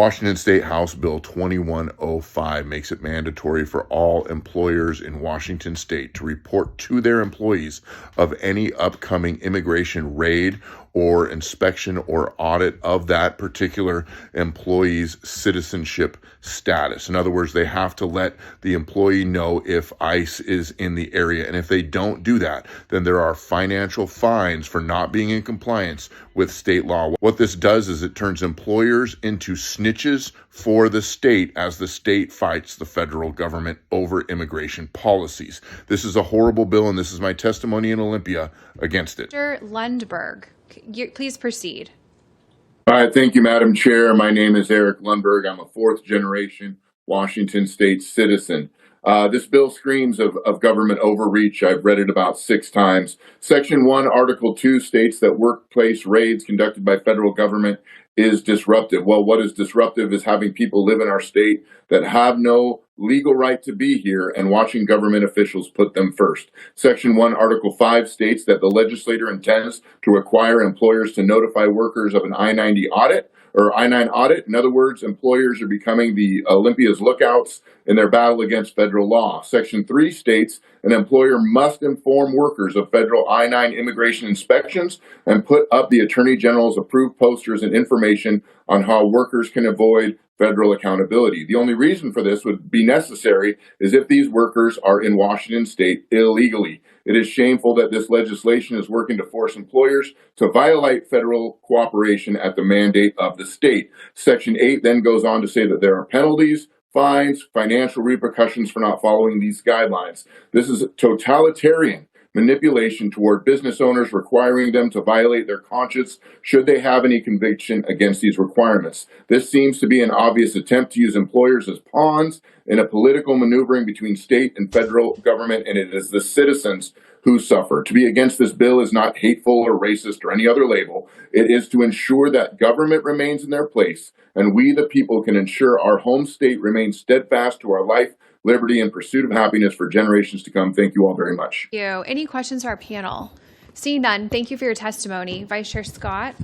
Washington State House Bill 2105 makes it mandatory for all employers in Washington State to report to their employees of any upcoming immigration raid or inspection or audit of that particular employee's citizenship status. In other words, they have to let the employee know if ICE is in the area. And if they don't do that, then there are financial fines for not being in compliance with state law. What this does is it turns employers into snitches for the state as the state fights the federal government over immigration policies. This is a horrible bill, and this is my testimony in Olympia against it. Mr. Lundberg, please proceed. All right, thank you, Madam Chair. My name is Eric Lundberg. I'm a fourth generation Washington State citizen. This bill screams of government overreach. I've read it about 6 times. Section 1, Article 2 states that workplace raids conducted by federal government is disruptive. Well, what is disruptive is having people live in our state that have no legal right to be here and watching government officials put them first. Section 1, Article 5 states that the legislator intends to require employers to notify workers of an I-90 audit or I-9 audit. In other words, employers are becoming the Olympia's lookouts in their battle against federal law. Section 3 states an employer must inform workers of federal I-9 immigration inspections and put up the Attorney General's approved posters and information on how workers can avoid federal accountability. The only reason for this would be necessary is if these workers are in Washington State illegally. It is shameful that this legislation is working to force employers to violate federal cooperation at the mandate of the state. Section 8 then goes on to say that there are penalties, fines, financial repercussions for not following these guidelines. This is totalitarian manipulation toward business owners, requiring them to violate their conscience should they have any conviction against these requirements. This seems to be an obvious attempt to use employers as pawns in a political maneuvering between state and federal government, and it is the citizens who suffer. To be against this bill is not hateful or racist or any other label. It is to ensure that government remains in their place, and we the people can ensure our home state remains steadfast to our life, liberty, and pursuit of happiness for generations to come. Thank you all very much. Thank you. Any questions for our panel? Seeing none, thank you for your testimony. Vice Chair Scott.